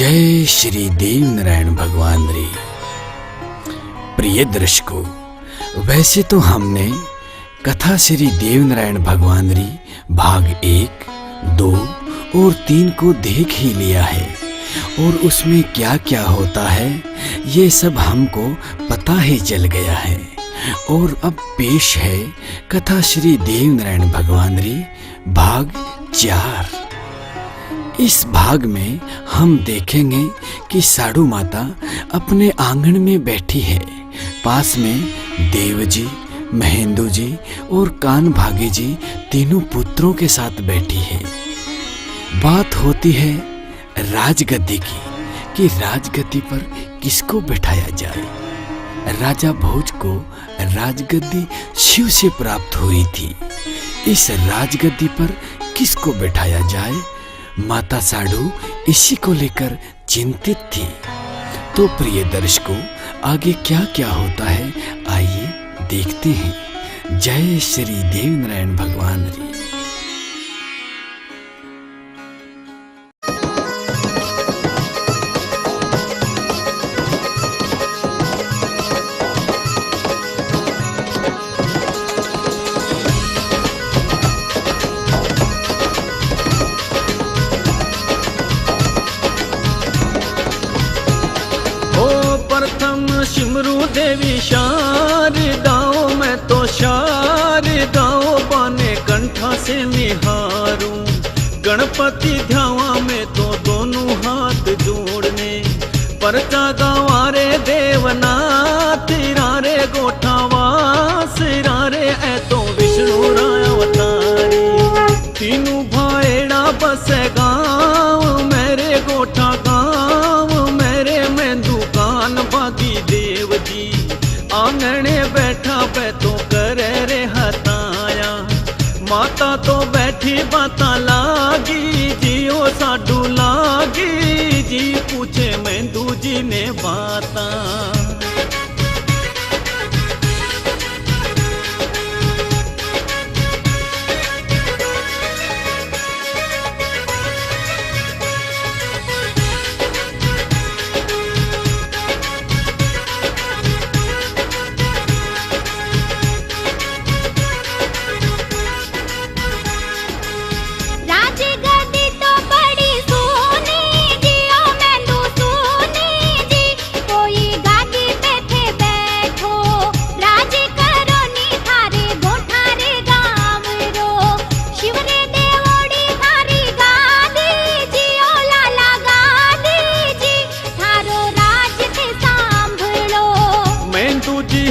जय श्री देव नारायण भगवान रे। प्रिय दर्शकों, वैसे तो हमने कथा श्री देव नारायण भगवान री भाग 1, 2 और 3 को देख ही लिया है और उसमें क्या क्या होता है ये सब हमको पता ही चल गया है। और अब पेश है कथा श्री देव नारायण भगवान री भाग 4। इस भाग में हम देखेंगे कि साड़ू माता अपने आंगन में बैठी है। पास में देव जी, महेंदु जी और कान भागी जी तीनों पुत्रों के साथ बैठी है। बात होती है राजगद्दी की कि राजगद्दी पर किसको बैठाया जाए। राजा भोज को राजगद्दी शिव से प्राप्त हुई थी। इस राजगद्दी पर किसको बैठाया जाए, माता साड़ू इसी को लेकर चिंतित थी। तो प्रिय दर्शकों, आगे क्या क्या होता है आइए देखते हैं। जय श्री देव नारायण भगवान री। सिमरू देवी शारदाओ, मैं तो शारदाओ बाने कंठा से निहारू। गणपति ध्यावा में तो दोनों हाथ जोड़ने, परचा गवारे देवनाथ रे गोठावा सिरारे ए तो विष्णु राय अवतारी। तीनों भाईड़ा बसे गाँव मेरे गोठा गाँव मेरे में दुकान भागी देव जी। आंगने बैठा पे तो करे रे हताया, माता तो बैठी बाता लागी जियो साडू लागी जी। पूछे मेंदू जी ने बाता,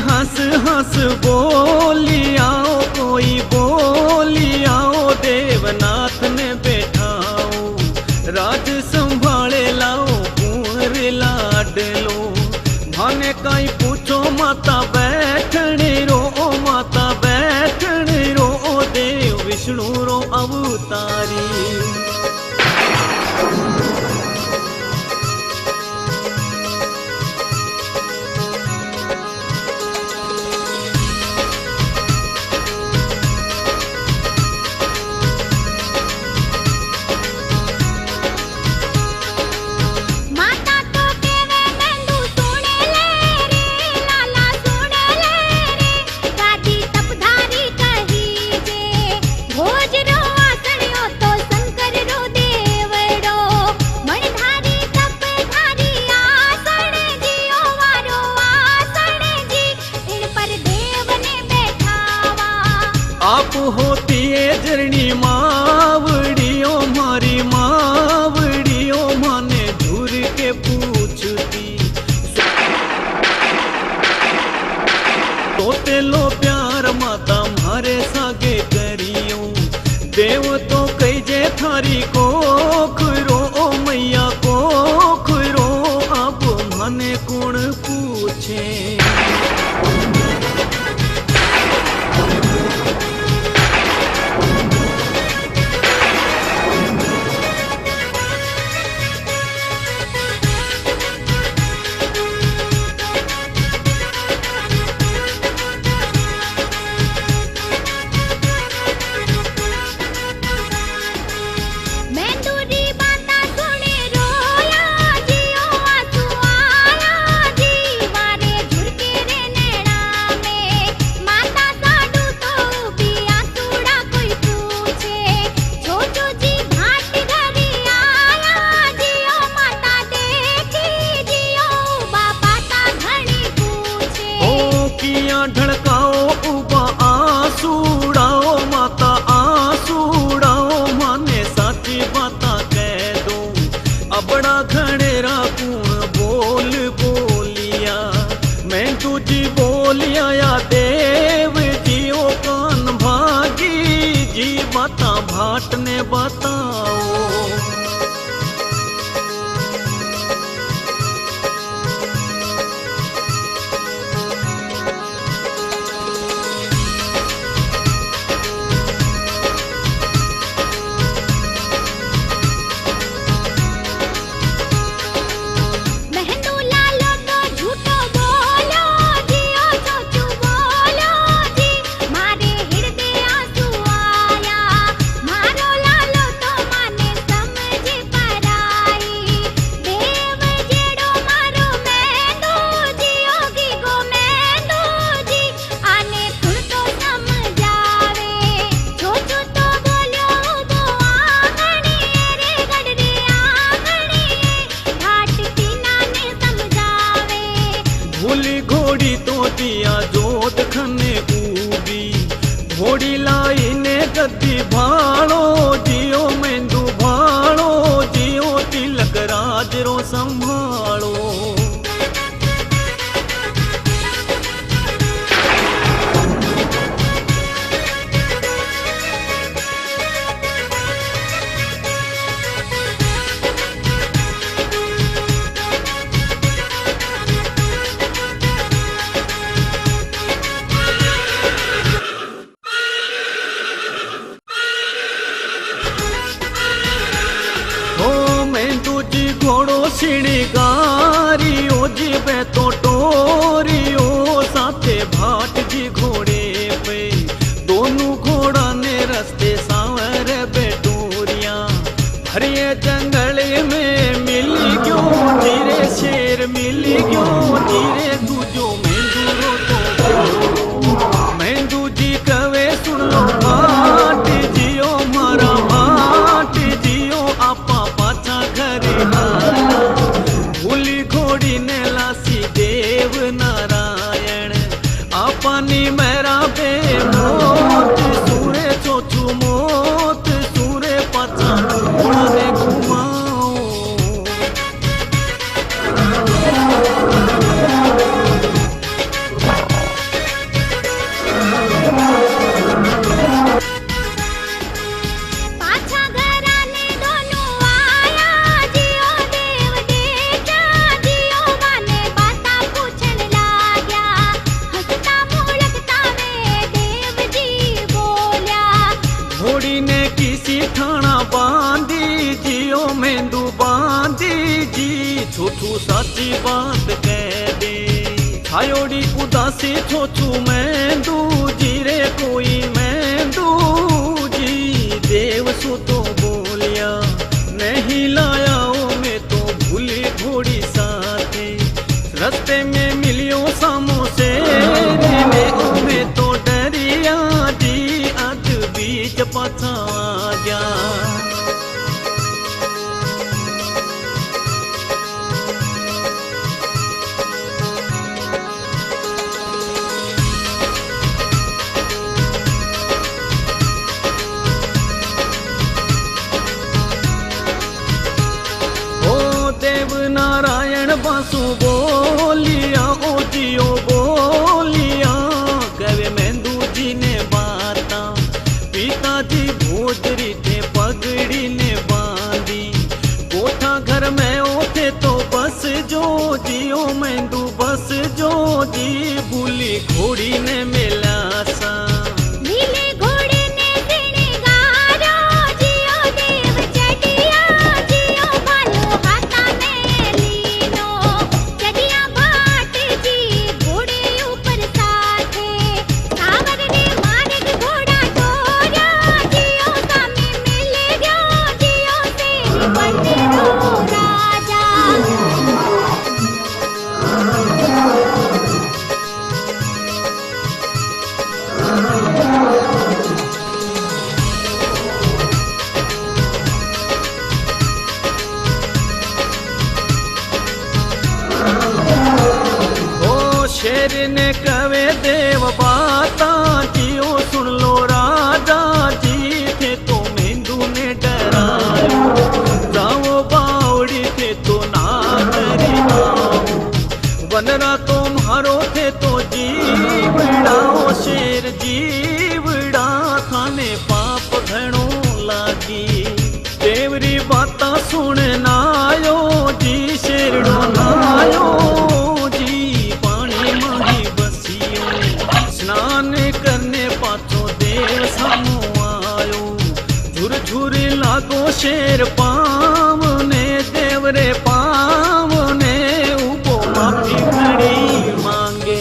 हंस हंस बोलियाओ कोई बोलियाओ देवनाथ ने बैठाओ। राज संभाले लाओ कुंवर लाड लो, भाने काई पूछो माता बैठने रो, माता बैठने रो देव विष्णु रो अवतारी। आप होती है जरनी मावड़ियो मारी मावड़ियो, माने झूर के पूछती तोते लो प्यार माता मारे सागे करियो। देव तो कई जे थारी को खुरो ओ मैया को खुरो, अब माने कौन पूछे। मैं दूरी बाता सुने रोया जी बोलिया या देव जी ओ कान भागी जी बाता भाट ने बताओ। भूली घोड़ी तो दिया जोत खने कूबी घोड़ी लाई ने गद्दी भाड़ो जियो मेंदू भाड़ो जियो तिलक राज रो संभालो। घोड़ो सिणगारियो जी बे तो टोरियो साथे भाट जी घोड़े पे दोनों घोड़ा ने रस्ते सावर बेटोरिया हरिये जंगल में मिल गयो धीरे शेर मिल गयो धीरे दूजो मेंदू तो मेंदू जी कवे सुन लो भाट जियो मारा भाट जियो आपा पाछा घरे भूली घोड़ी ने लासी देव नारायण आपानी मेरा बे मोत सूरे चोचू मोत सूरे पाचा घोड़े घुमाओ। घोड़ी ने किसी ठाणा बांधी जियो मेंदू बांधी जी छोटू साची बात कह दे छायोड़ी उदासी छोटू मेंदू जी रे कोई मेंदू जी देव सो तो बोलिया नहीं लाया ओ मैं तो भूली घोड़ी साथे रस्ते में मिलियो सामो से मैं तो डरिया जी अद बीच पाछा गया। ओ देव नारायण बासु बोलिया ओ जियो बोलिया कवे मेंदू जी ने बाता पिताजी भोजरी थे पगड़ी ने बांधी कोठा घर में ओथे तो बस जो जियो मेंदू बस जो जी भूली घोड़ी ने मिला सा शेर ने कवे देव बाता जियो सुन लो राजा जी थे तो मेंदू ने डरायो जाओ बावड़ी थे तो ना डरी वनरा तो मारो थे तो जीवड़ा ओ शेर जीवड़ा थाने पाप घणो लागी देवरी बाता सुनना आयो जी शेरड़ो नायो जी पानी माही बसियो स्नान करने पाछो देव सामो आयो झुर झुर लागो शेर पावने देवरे पावने उबो माफी घड़ी मांगे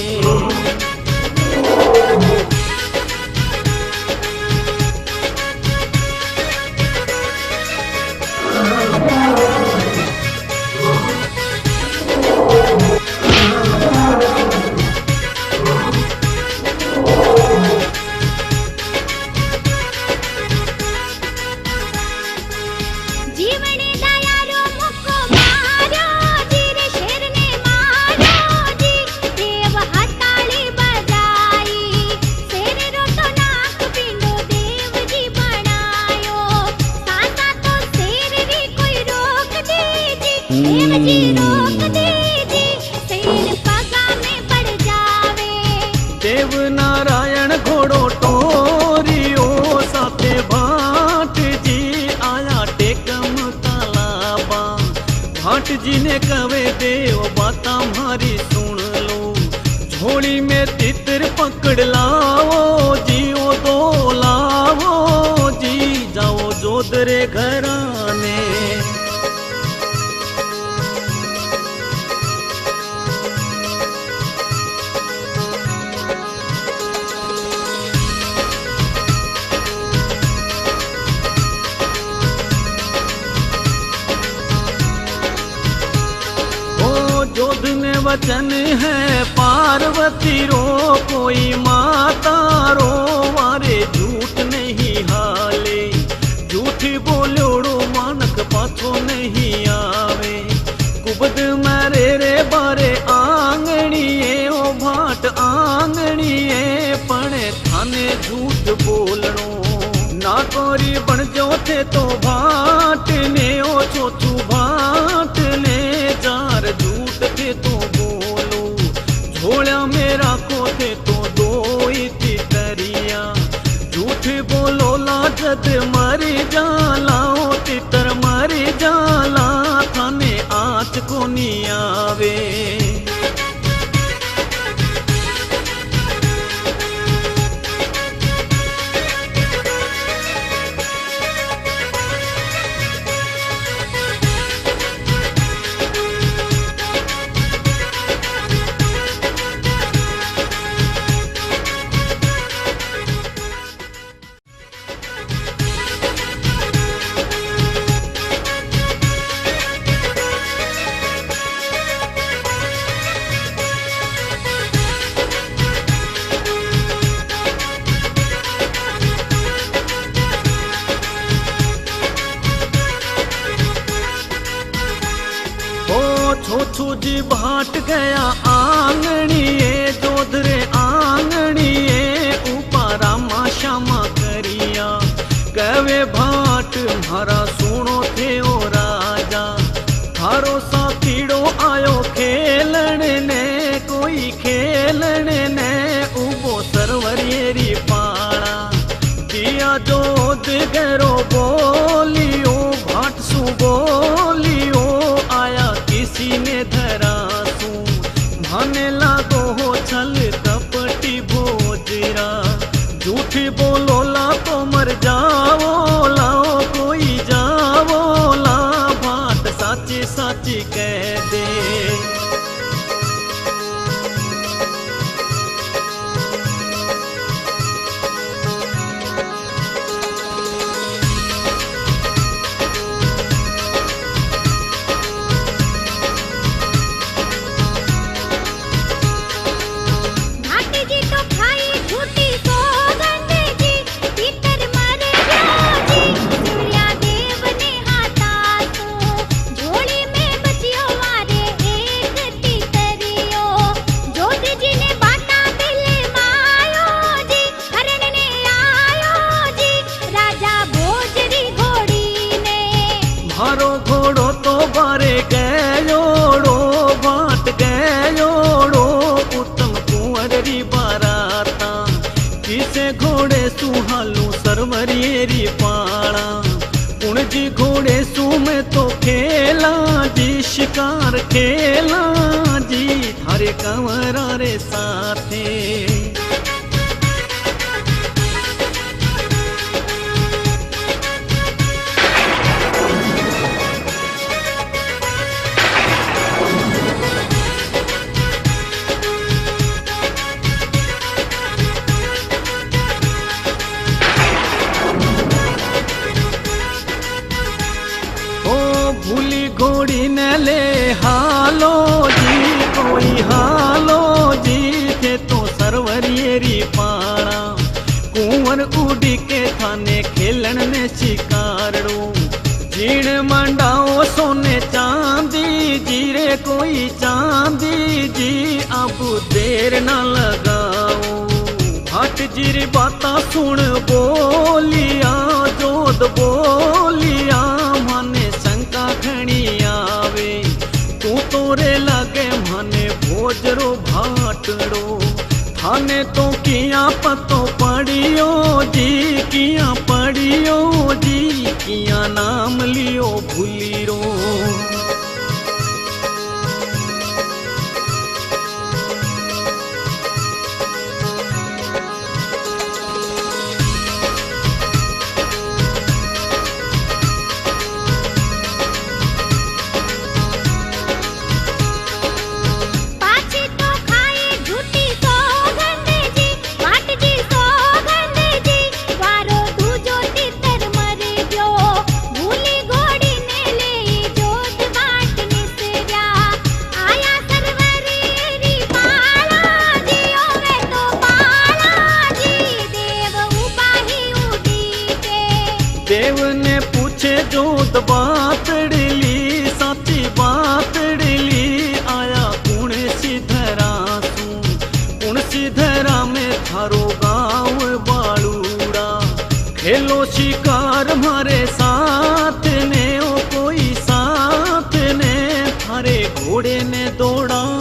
देव नारायण घोड़ो टोरियो साथे भाट जी आया टेकम तालाबा भाट जी ने कवे देव बाता मारी सुन लो झोली में तितर पकड़ लाओ जी ओ दो लाओ जी जाओ जोधरे घराने जोध ने वचन है पार्वती रो कोई माता रो वारे झूठ नहीं हाले झूठ बोलोड़ो मानक पाछो नहीं आवे कुबद मारे रे बारे आंगणीए ओ भाट आंगणीए पणे थाने झूठ बोलणो ना कोरी बन जो थे तो भाट ने ओ छोटू भाट ने जार झूठ थे तो बोलो झोला में राखो थे तो दो इति तरिया झूठ बोलो लाजत मरी जाला ओ तितर मरी जाला थाने आँच को नी आवे छोछू जी भाट गया आंगणीए जोधरे आंगणीए ऊपारा मा श्यामा करिया कवे भाट मारा सुनो थे ओ राजा थारो साथीड़ो आयो खेलण ने कोई खेलण ने उबो सरवरियरी पाड़ा दिया जोध गरो बोलियो भाट सु बोलियो आया किसी ने धरा तू माने लागो हो छल कपटी भोजरा झूठ बोलो ला तो मर जाओ लाओ कोई जाओ ला भाट साची साची कह दे भाट जी तो खाई झूठी सौगंध जी, भीतर मर घोड़े सुहालू सरवरियरी पाड़ा। कुण जी घोड़े सू में तो खेला जी शिकार खेला जी थारे कंवरा रे साथे। भूली घोड़ी ने ले हालो जी कोई हालो जी थे तो सरवरियरी पाड़ा। कुंवर उड़ी के थाने खेलन ने शिकारड़ो। जीण मंडाओ सोने चांदी जी रे कोई चांदी जी अब देर न लगाओ। हट जीरी बाता सुन बोलिया जोत बोलिया माने शंका घणी आवे। तू तोरे लागे माने भोजरो भाटड़ो। थाने तो किया पतो पड़ियो जी किया पड़ियो जी किया नाम लियो भूली रो। देव ने पूछे जोत बातड़ली साची बातड़ली आया कुण सिधरा सू। कुण सिधरा में थारो गाँव बालूड़ा। खेलो शिकार मारे साथ ने ओ कोई साथ ने थारे घोड़े ने दौड़ाओ।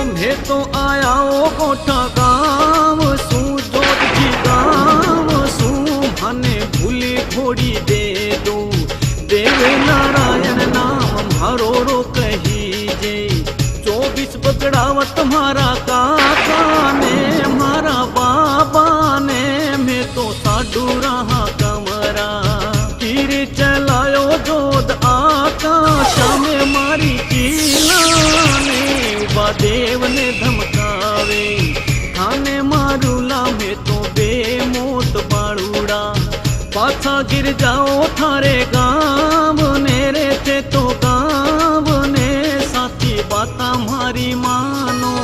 मैं तो आया ओ गोठा गाँव सू जोत जी गाँव सू माने भूली घोड़ी दे दो। देव नारायण नाम मारो रो कही जे। 24 पकड़ावत मारा काका ने मारा बाबा ने। मैं तो साडू रहा कमरा तीर चलायो जोत आकाश में मारी चीला ने। देव ने धमकावे थाने मारूला में तो बेमौत बाड़ूड़ा। पाछा गिर जाओ थारे गाँव ने रे थे तो गाँव ने साथी बाता मारी मानो।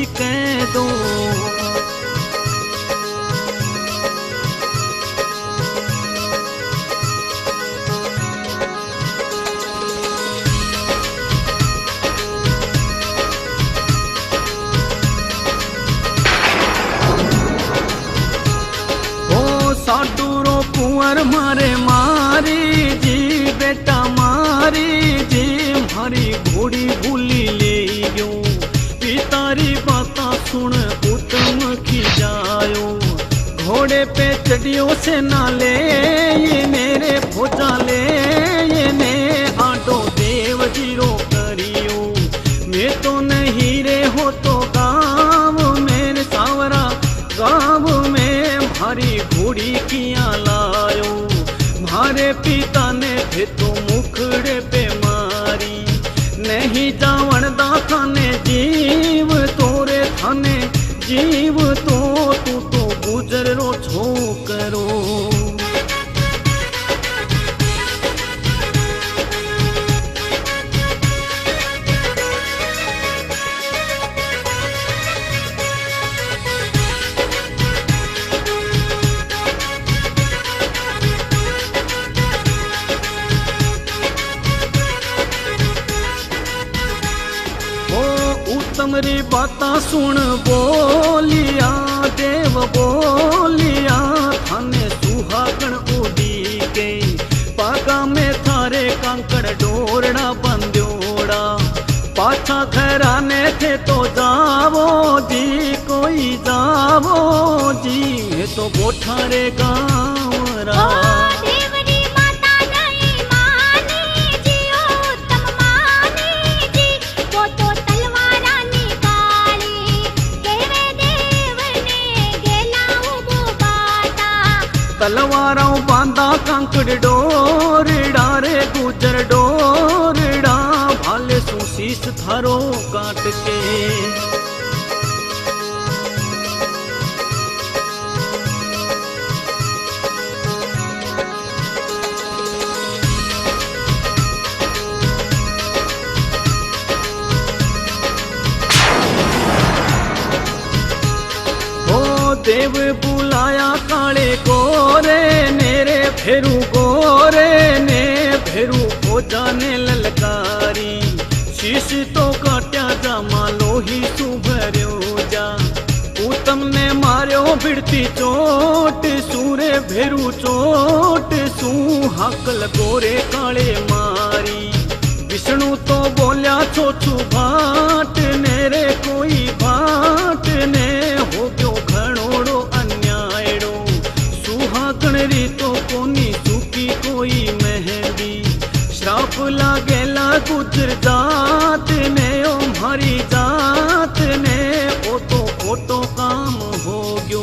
जी कह दो। साडूरो कुंवर मारे मारी जी बेटा मारी जी, मारी घोड़ी भूली ले गयो, पितारी बाता सुन उत्तम खिजायो, घोड़े पे चढ़ियो से ना ले ये मेरे भोजा ले ये ने आटो देव जीरो करियो, मैं तो नहीं रे हो तो गाँव मेरे सावरा गाँव में भारी घोड़ी किया लायो, मारे पिता ने थे तो मुखड़े पे मारी, नहीं जावण दा थाने जीव तोरे थाने जीव तो तू तो गुजर रो छोकरो। तमरी बाता सुन बोलिया देव बोलिया, थाने सुहागण उड़ी के पागा में थारे कंकड़ डोरड़ा बंद्योड़ा, पाछा घराने थे तो जावो जी कोई जावो जी, ये तो बोठारे गाँव रा। तलवारों बांधा कंकड़ डोरड़ा रे गुजर डोरड़ा, भाले सु शीश थारो काट के। देव बुलाया काले गोरे नेरे फेरू गोरे ने फेरू हो जाने ललकारी, शीश तो काट्या जामा लोही तू भर्यो जा, उत्तम ने मार्यो भिड़ती चोट सूरे भेरू चोट सू, हाकल गोरे काले मारी, विष्णु तो बोल्या छोछू भाट नेरे कोई भाट ने हो गयो घणोड़ो अन्यायड़ो, सुहागण री तो कोनी सुकी कोई मेहंदी, श्राप लागेला गुजर जात ने ओ मारी जात ने, ओ तो खोटो काम हो गयो।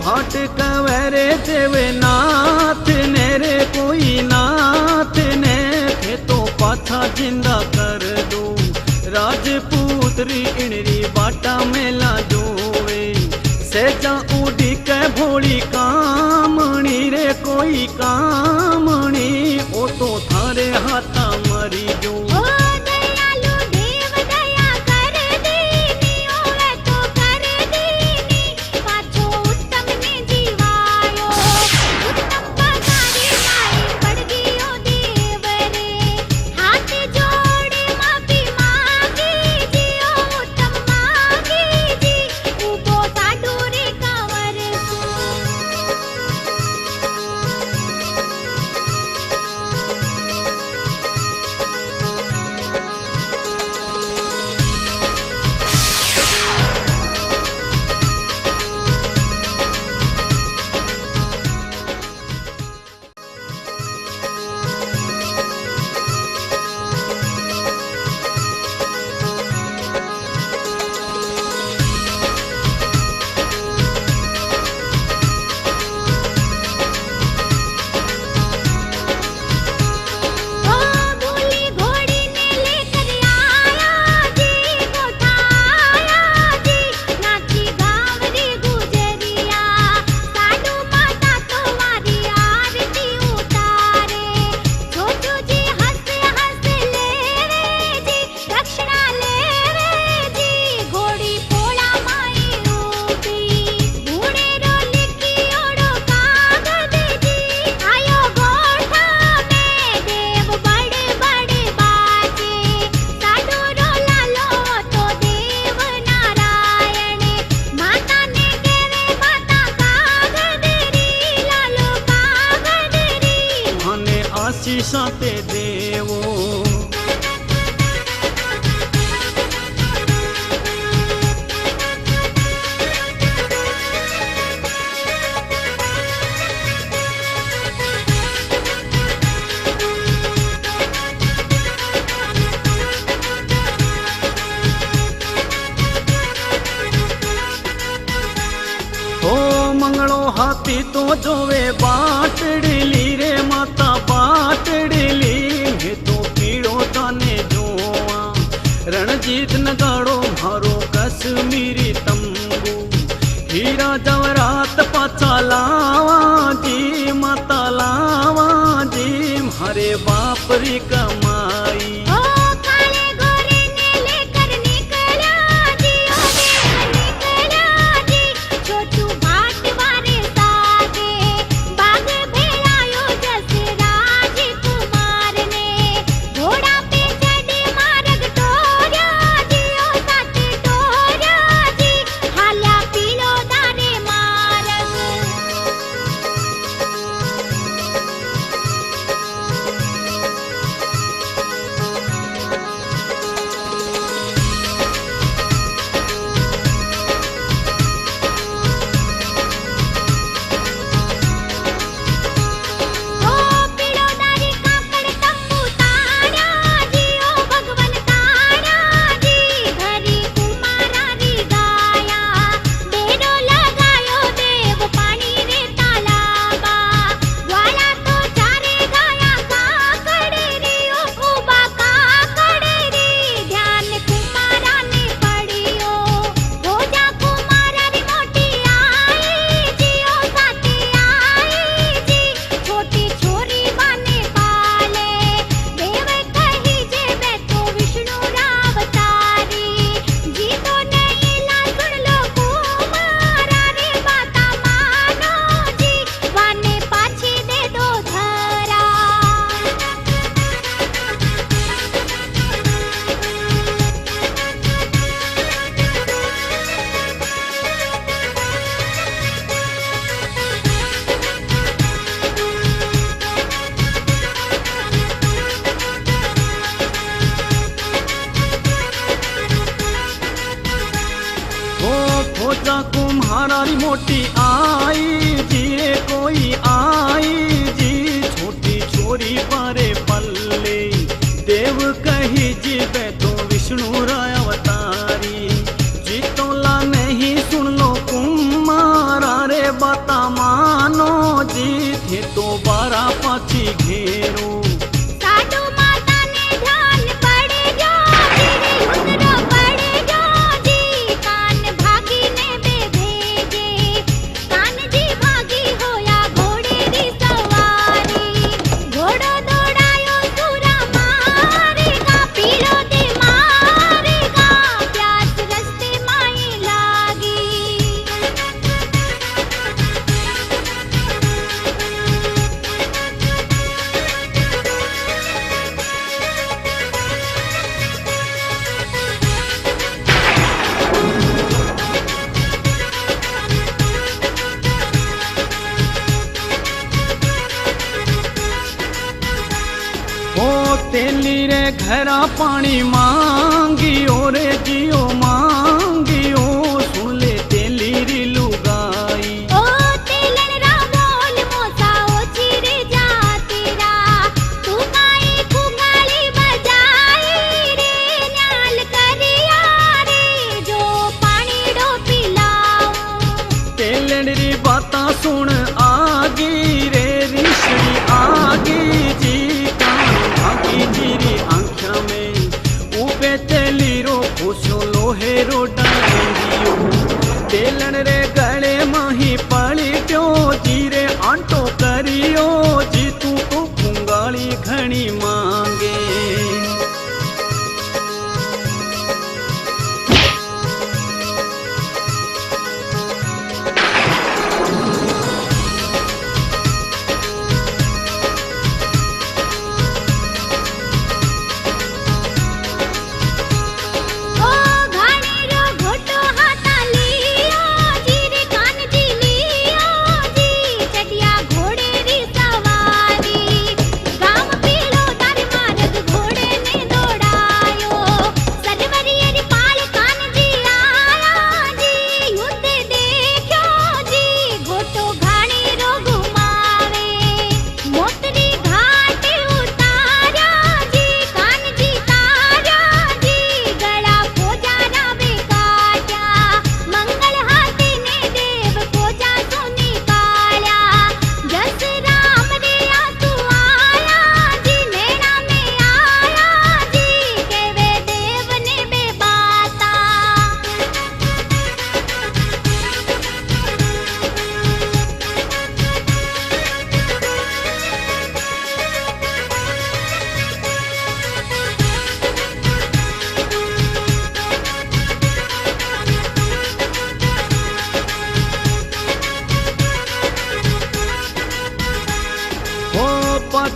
भाट कवरे देवे नाथ ने रे कोई नाथ ने थे तो पाछा जिंदा कर दो, राजपूतरी इनरी बाटा मेला जोवे, सेजा उड़ी के भोली कामणी रे कोई कामणी, ओ तो थारे हाथा मरी जो। साते देवो। मंगलो हाथी तो जोवे बाटड़ी रे माता बाटड़ी हे तो पीड़ो ताने जोआ। रणजीत नगाड़ो मारो कश्मीरी तंबू, हीरा जवरात पाचा लावा जी माता लावा जी मारे बाप री कमाई। खोजा कुम्हारी मोटी आई जी रे कोई आई जी, छोटी छोरी बारे पल्ले देव कही जी बे तो विष्णु राय अवतारी। जी तोला नहीं सुन लो कुम्हारा रे बता मानो जी थे तो 12 पाछी घेरो। तेली रे घरा पानी मांगियो रे जियो मांगियो, सुन ले तेली री लुगाई। ओ तेलन रा बोल मोसा ओ चिरे जा तेरा, तू काई कुंगाली बजाई रे न्याल करिया रे जो पानी डो पिलाऊं। तेलन री बाता सुन आगी रे ऋषि आगी जी जीरी आंख्या में उबे तेली रो खुशो लोहे रो डांडियो। तेलन रे गले माही पड़ी क्यों जीरे आंटो करियो जी तू तो कुंगाली घनी मांगे।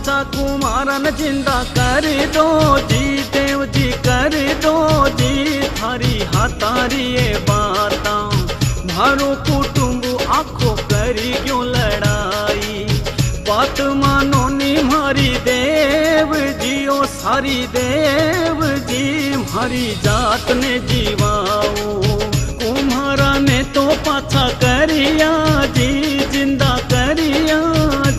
पाछा कुमारन जिंदा कर दो जी, देव जी कर दो जी, थारी हाथारी ये बाता मारो कुटुंब आखो करी क्यों लड़ाई, बात मानो नी मारी देव जी ओ सारी देव जी, मारी जात ने जीवाओ कुम्हारा ने तो पाछा करिया जी, जिंदा करिया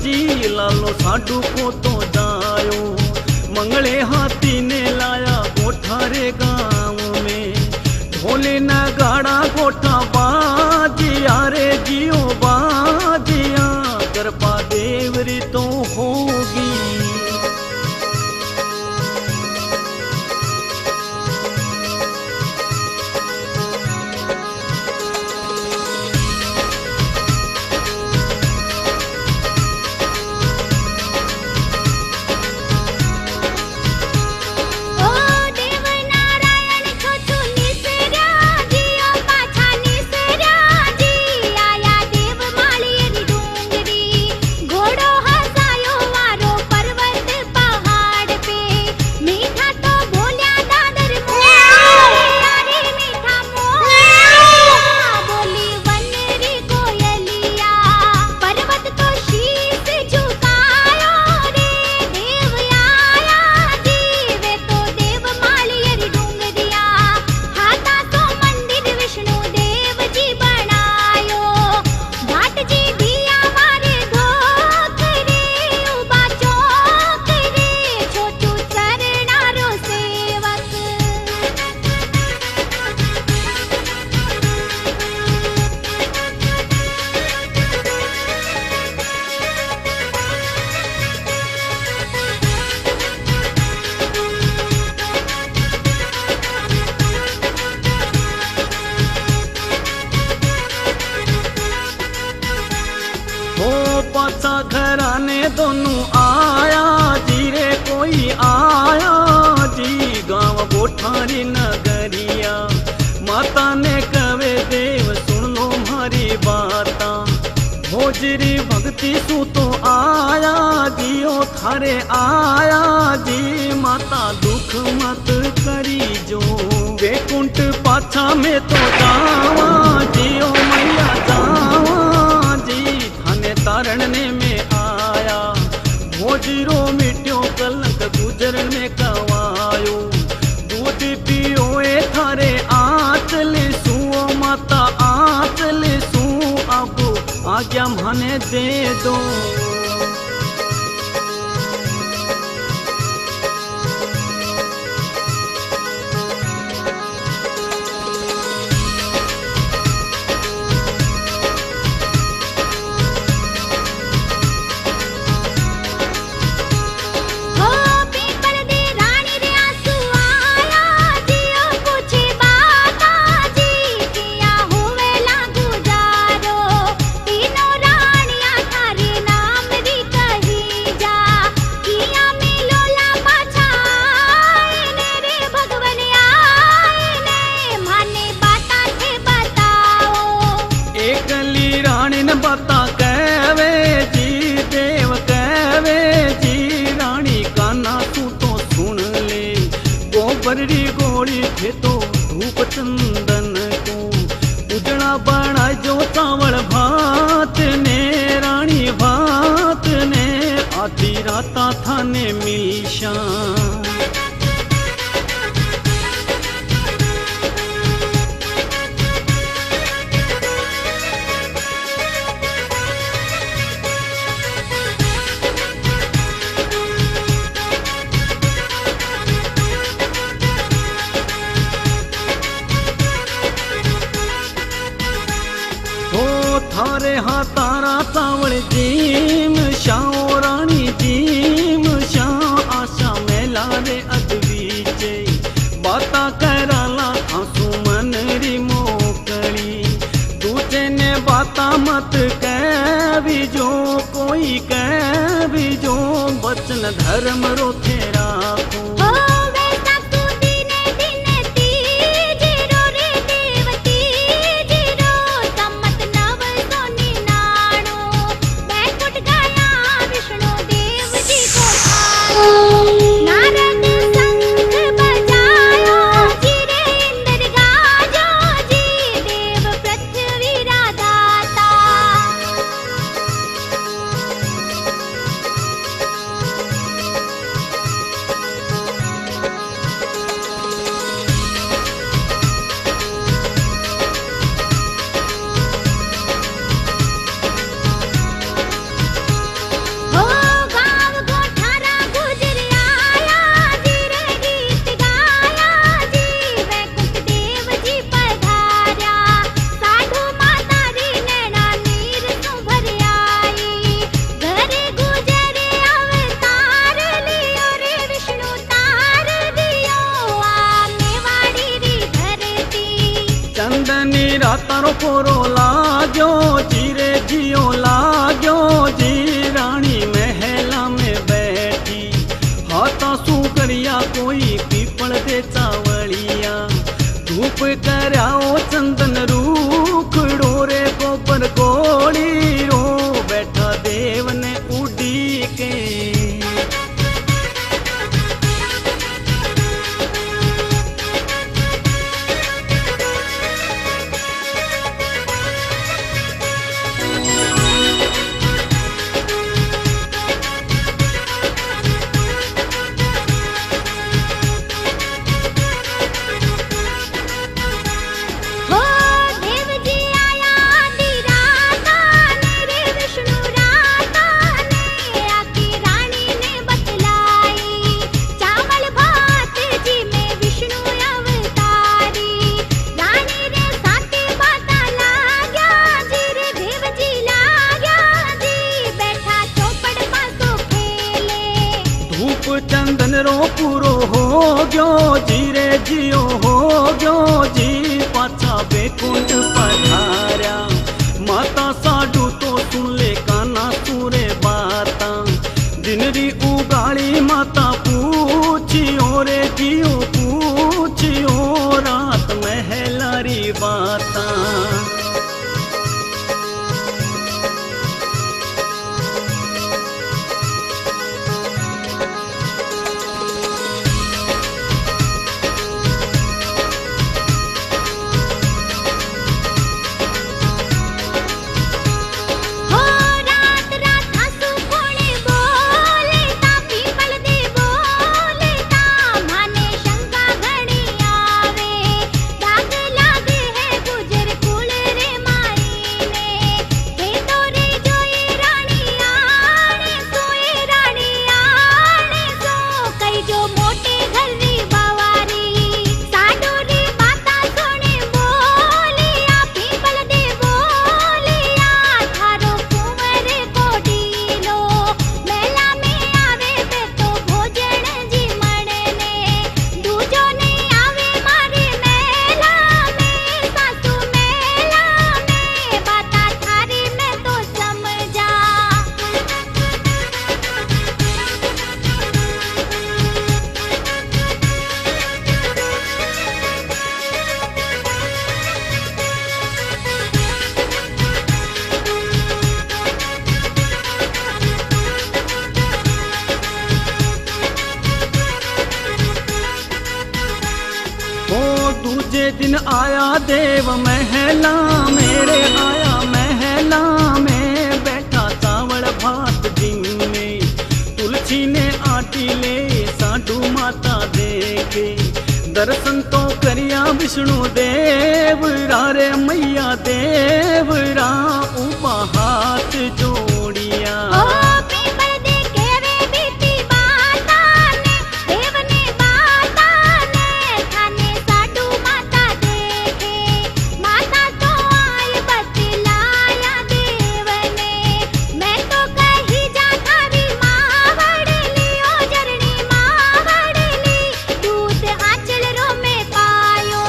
जी, लालो साडू को तो जायो, मंगले हाथी ने लाया गोठारे गाँव में, ढोले नगाड़ा गोठा बाजिया रे जियो बाजिया, कृपा देवरी तो होगी। ओ देव नारायण छोटू निसर्या जी, ओ पाछा निसर्या जी, आया देव माळियेरी डूंगरी, घोड़ो हसायो वारो पर्वत पहाड़ पे, मीठा तो बोल्या दादर मोरिया रे मीठा मोरिया, बोली वनरी कोयलिया, पर्वत तो शीश झुकायो रे, देव आया जी, वे तो देव माळियेरी डूंगरिया, हाथा तो मंदिर विष्णु देव जी बनायो, भाट जी दिया मारे धोख रे, उबा चौक रे, छोटू चरणारो सेवक। ओ पाछा घराने दोनों आया जी रे, कोई आया जी, गाँव गोठारी नगरिया, माता ने कवे देव सुन लो मारी बाता, भोजरी भक्ति सू तो आया जी, ओ थारे आया जी, माता दुख मत करी जो, बेकुंठ पाछा में तो जावा जी, ओ मैया जावा जी, थाने तारणने में आया, भोजरो मिट्यो कलंक गुजरन में कवायो, दूध पियो ए थारे आंचल सुओ माता आंचल सू, अब आज्ञा माने दे दो। हो पीपल दे रानी रे आंसू आया जी, ओ पूछे बाता जी, किया हुए लागू जारो, तीनों रानियां थारे नाम री कही जा, किया मिलो ला पाछा आए ने रे भगवन आए ने, माने बाता थे बताओ। एकली रानी न बता कहवे जी, देव कहवे जी, रानी काना तू तो सुन ले, गोबरी गोली थे तो धूप चंदन को, उजड़ा बड़ा जो चावल भात ने, रानी भात ने, आधी राता थाने मिलशा। थारे हाथारा चावल जीम शाओ रानी जीम शाओ, आशा मेला रे अदवीचे, बाता कराला आंसू मन री मोकली, दूजे ने बाता मत कह भी जो, कोई कह भी जो, बचन धर्म रो थे राखो। ओ वैसा तू दिने दिने तीजरो रे देव तीजरो, सम्मत नव सोनी नाणो, बैकुंठ गया विष्णु देव जी को कोरो लाग्यो जी रे जियो लाग्यो जी। रानी महला में बैठी हाथा सू करिया कोई पीपल दे चावलिया। धूप कराओ चंदन रूखड़ो रे गोबर कोड़ी रो बैठा देव ने उड़ी के। हो देव जी आया आधी रात ने रे विष्णु रात ने आके रानी ने बतलाई। चावल भात जी में विष्णु अवतारी। रानी रे साथे बाता लाग्या जी रे देव जी लाग्या जी। बैठा चौपड़ पासो खेले धूप चंदन रो पूरो हो गयो जी रे जियो हो गयो जी। पाछा बेकुंठ पधार्या माता साडू तो सुन ले काना सुरे बाता। दिनरी उगाड़ी माता पूछियो रे जियो पूछियो रात महलारी बाता। हो रात रात आंसू कोणे बोले ता पीपल दे बोले ता। माने शंका घणी आवे दाग लागे है गुजर कुल रे माई ने। हे तो रे जोई रानी आणे सोए रानी आणे सो। कई जो मोटे घर री बावारी साडू री बाता सोने बोलिया। पीपल दे बोलिया थारो कुंवर कोडीलो। मेला में आवे पे तो भोजन जी मणे ने। दूजो ने आवे मारे मेला में सासू मेला में। बाता थारी में तो समझा ओ दूजे दिन आया देव महला मेरे आया महला में। बैठा चावल भात जिम्मे तुलसी ने आटी ले साडू माता देखे। दर्शन तो करिया विष्णु देव रा रे मैया देव रा। ऊपा हाथ जोड़िया ओ पीपल दे केवे बीती बाता ने। देव ने बाता ने थाने साडू माता देखे। माता तो आई बतलाया देव ने। मैं तो कही जा थारी मावड़ ली ओ जरनी मावड़ ली। दूध आंचल रो में पायो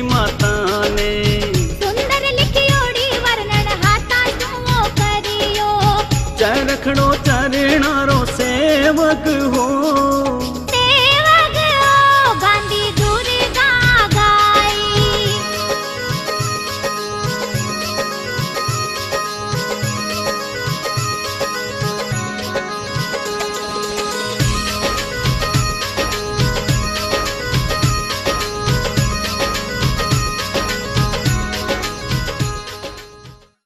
माता